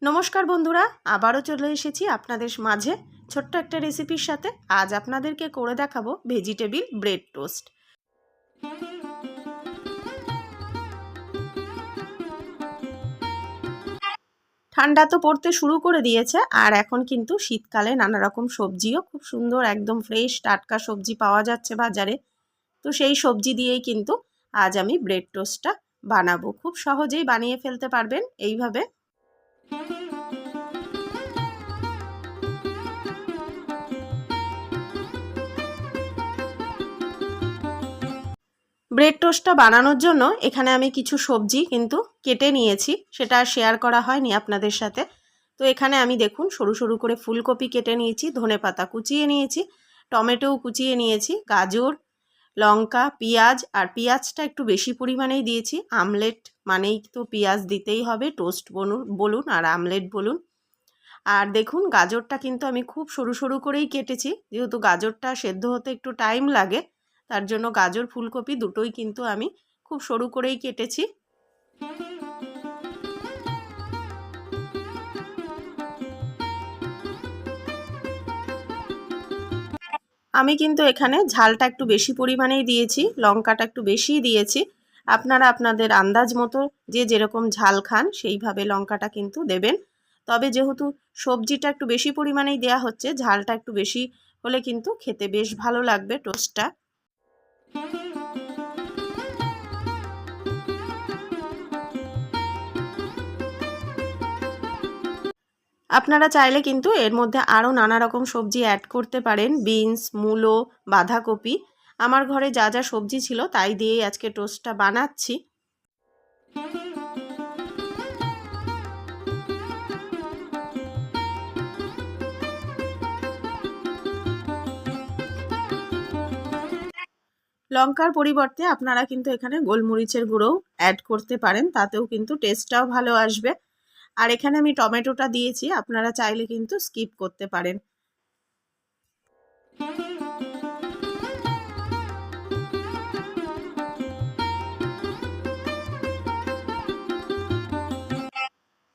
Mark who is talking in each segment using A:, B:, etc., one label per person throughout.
A: নমস্কার বন্ধুরা, আবারও চলে এসেছি আপনাদের মাঝে ছোট্ট একটা রেসিপির সাথে। আজ আপনাদেরকে করে দেখাবো ভেজিটেবিল ব্রেড টোস্ট। ঠান্ডা তো পড়তে শুরু করে দিয়েছে, আর এখন কিন্তু শীতকালে নানা রকম সবজিও খুব সুন্দর একদম ফ্রেশ টাটকা সবজি পাওয়া যাচ্ছে বাজারে। তো সেই সবজি দিয়েই কিন্তু আজ আমি ব্রেড টোস্টটা বানাবো। খুব সহজেই বানিয়ে ফেলতে পারবেন এইভাবে। ব্রেড টোস্টটা বানানোর জন্য এখানে আমি কিছু সবজি কিন্তু কেটে নিয়েছি, সেটা শেয়ার করা হয়নি আপনাদের সাথে। তো এখানে আমি দেখুন সরু সরু করে ফুলকপি কেটে নিয়েছি, ধনেপাতা কুচিয়ে নিয়েছি, টমেটোও কুচিয়ে নিয়েছি, গাজর, লঙ্কা, পেঁয়াজ, আর পেঁয়াজটা একটু বেশি পরিমাণেই দিয়েছি। আমলেট মানেই তো পেঁয়াজ দিতেই হবে, টোস্ট বলুন আর আমলেট বলুন। আর দেখুন গাজরটা কিন্তু আমি খুব সরু সরু করেই কেটেছি, যেহেতু গাজরটা সেদ্ধ হতে একটু টাইম লাগে, তার জন্য গাজর ফুলকপি দুটোই কিন্তু আমি খুব সরু করেই কেটেছি। আমি কিন্তু এখানে ঝালটা একটু বেশি পরিমাণেই দিয়েছি, লঙ্কাটা একটু বেশিই দিয়েছি। আপনারা আপনাদের আন্দাজ মতো যে যেরকম ঝাল খান সেইভাবে লঙ্কাটা কিন্তু দেবেন। তবে যেহেতু সবজিটা একটু বেশি পরিমাণেই দেওয়া হচ্ছে, ঝালটা একটু বেশি হলে কিন্তু খেতে বেশ ভালো লাগবে টোস্টটা। আপনারা চাইলে কিন্তু এর মধ্যে আরও নানা রকম সবজি অ্যাড করতে পারেন, বিনস, মূলো, বাঁধাকপি। আমার ঘরে যা যা সবজি ছিল তাই দিয়েই আজকে টোস্টটা বানাচ্ছি। লঙ্কার পরিবর্তে আপনারা কিন্তু এখানে গোলমরিচের গুঁড়োও অ্যাড করতে পারেন, তাতেও কিন্তু টেস্টটাও ভালো আসবে। আর এখানে আমি টমেটোটা দিয়েছি, আপনারা চাইলে কিন্তু স্কিপ করতে পারেন।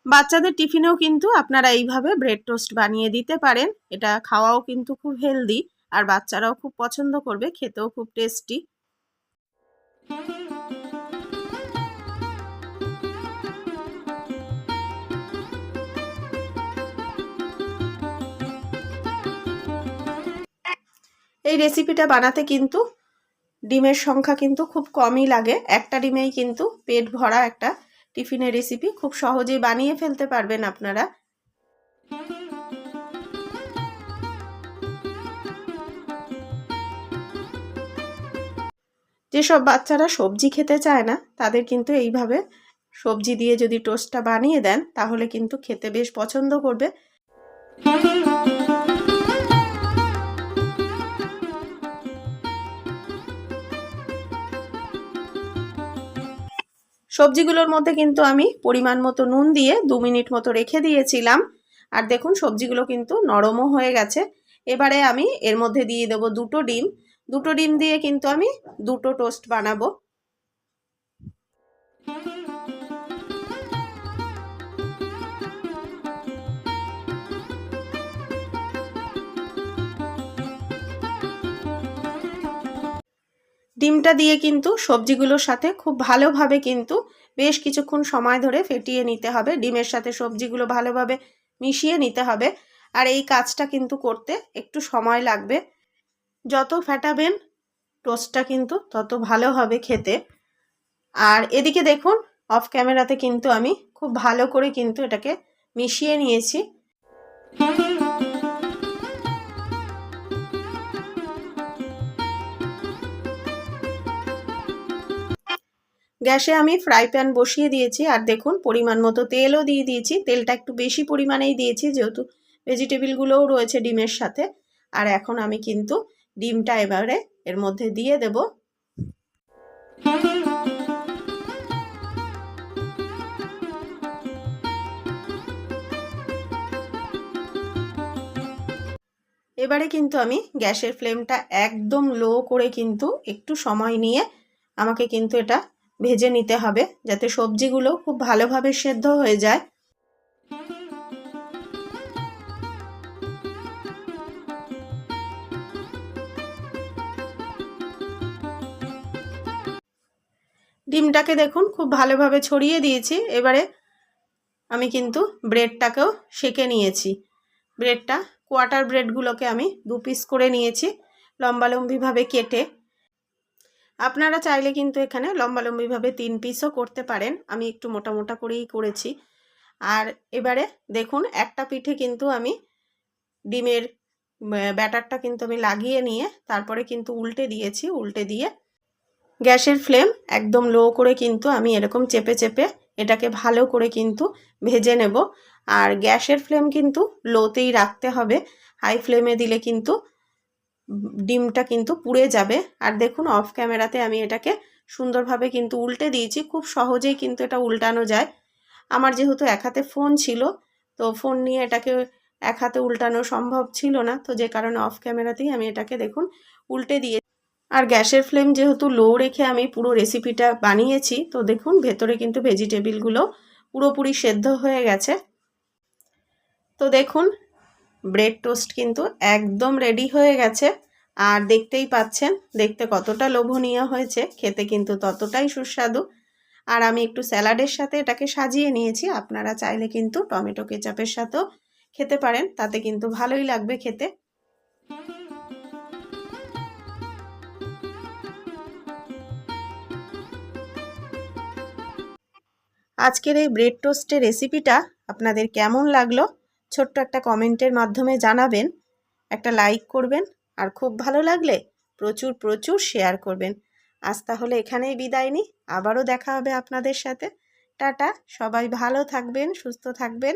A: বাচ্চাদের টিফিনেও কিন্তু আপনারা এইভাবে ব্রেড টোস্ট বানিয়ে দিতে পারেন। এটা খাওয়াও কিন্তু খুব হেলদি, আর বাচ্চারাও খুব পছন্দ করবে, খেতেও খুব টেস্টি। এই রেসিপিটা বানাতে কিন্তু ডিমের সংখ্যা কিন্তু খুব কমই লাগে, একটা ডিমেই কিন্তু পেট ভরা একটা টিফিনের রেসিপি খুব সহজেই বানিয়ে ফেলতে পারবেন আপনারা। যেসব বাচ্চারা সবজি খেতে চায় না, তাদের কিন্তু এইভাবে সবজি দিয়ে যদি টোস্টটা বানিয়ে দেন, তাহলে কিন্তু খেতে বেশ পছন্দ করবে। সবজিগুলোর মধ্যে কিন্তু আমি পরিমাণ মতো নুন দিয়ে 2 মিনিট মতো রেখে দিয়েছিলাম। আর দেখুন সবজিগুলো কিন্তু নরমও হয়ে গেছে। এবারে আমি এর মধ্যে দিয়ে দেবো দুটো ডিম। দুটো ডিম দিয়ে কিন্তু আমি দুটো টোস্ট বানাবো। ডিমটা দিয়ে কিন্তু সবজিগুলোর সাথে খুব ভালোভাবে কিন্তু বেশ কিছুক্ষণ সময় ধরে ফেটিয়ে নিতে হবে। ডিমের সাথে সবজিগুলো ভালোভাবে মিশিয়ে নিতে হবে। আর এই কাজটা কিন্তু করতে একটু সময় লাগবে। যত ফেটাবেন টোস্টটা কিন্তু তত ভালো হবে খেতে। আর এদিকে দেখুন অফ ক্যামেরাতে কিন্তু আমি খুব ভালো করে কিন্তু এটাকে মিশিয়ে নিয়েছি। গ্যাসে আমি ফ্রাই প্যান বসিয়ে দিয়েছি, আর দেখুন পরিমাণ মতো তেলও দিয়ে দিয়েছি। তেলটা একটু বেশি পরিমাণেই দিয়েছি, যেহেতু ভেজিটেবিলগুলোও রয়েছে ডিমের সাথে। আর এখন আমি কিন্তু ডিমটা এবারে এর মধ্যে দিয়ে দেব। এবারে কিন্তু আমি গ্যাসের ফ্লেমটা একদম লো করে কিন্তু একটু সময় নিয়ে আমাকে কিন্তু এটা ভেজে নিতে হবে, যাতে সবজিগুলো খুব ভালোভাবে সেদ্ধ হয়ে যায়। ডিমটাকে দেখুন খুব ভালোভাবে ছড়িয়ে দিয়েছি। এবারে আমি কিন্তু ব্রেডটাকেও সেঁকে নিয়েছি। ব্রেডটা কোয়ার্টার ব্রেডগুলোকে আমি 2 পিস করে নিয়েছি লম্বালম্বিভাবে কেটে। আপনারা চাইলে কিন্তু এখানে লম্বালম্বিভাবে 3 পিসও করতে পারেন, আমি একটু মোটা মোটা করেই করেছি। আর এবারে দেখুন একটা পিঠে কিন্তু আমি ডিমের ব্যাটারটা কিন্তু আমি লাগিয়ে নিয়ে তারপরে কিন্তু উল্টে দিয়েছি। উল্টে দিয়ে গ্যাসের ফ্লেম একদম লো করে কিন্তু আমি এরকম চেপে চেপে এটাকে ভালো করে কিন্তু ভেজে নেব। আর গ্যাসের ফ্লেম কিন্তু লোতেই রাখতে হবে, হাই ফ্লেমে দিলে কিন্তু ডিমটা কিন্তু পুড়ে যাবে। আর দেখুন অফ ক্যামেরাতে আমি এটাকে সুন্দরভাবে কিন্তু উল্টে দিয়েছি। খুব সহজেই কিন্তু এটা উল্টানো যায়। আমার যেহেতু এক হাতে ফোন ছিল, তো ফোন নিয়ে এটাকে এক হাতে উল্টানো সম্ভব ছিল না, তো যে কারণে অফ ক্যামেরাতেই আমি এটাকে দেখুন উল্টে দিয়ে। আর গ্যাসের ফ্লেম যেহেতু লো রেখে আমি পুরো রেসিপিটা বানিয়েছি, তো দেখুন ভেতরে কিন্তু ভেজিটেবিলগুলো পুরোপুরি সেদ্ধ হয়ে গেছে। তো দেখুন ব্রেড টোস্ট কিন্তু একদম রেডি হয়ে গেছে। আর দেখতেই পাচ্ছেন দেখতে কতটা লোভনীয় হয়েছে, খেতে কিন্তু ততটাই সুস্বাদু। আর আমি একটু স্যালাডের সাথে এটাকে সাজিয়ে নিয়েছি। আপনারা চাইলে কিন্তু টমেটো কেচাপের সাথেও খেতে পারেন, তাতে কিন্তু ভালোই লাগবে খেতে। আজকের এই ব্রেড টোস্টের রেসিপিটা আপনাদের কেমন লাগলো ছোট্ট একটা কমেন্টের মাধ্যমে জানাবেন, একটা লাইক করবেন, আর খুব ভালো লাগলে প্রচুর প্রচুর শেয়ার করবেন। আজ তাহলে এখানেই বিদায় নিই, আবারও দেখা হবে আপনাদের সাথে। টাটা, সবাই ভালো থাকবেন, সুস্থ থাকবেন।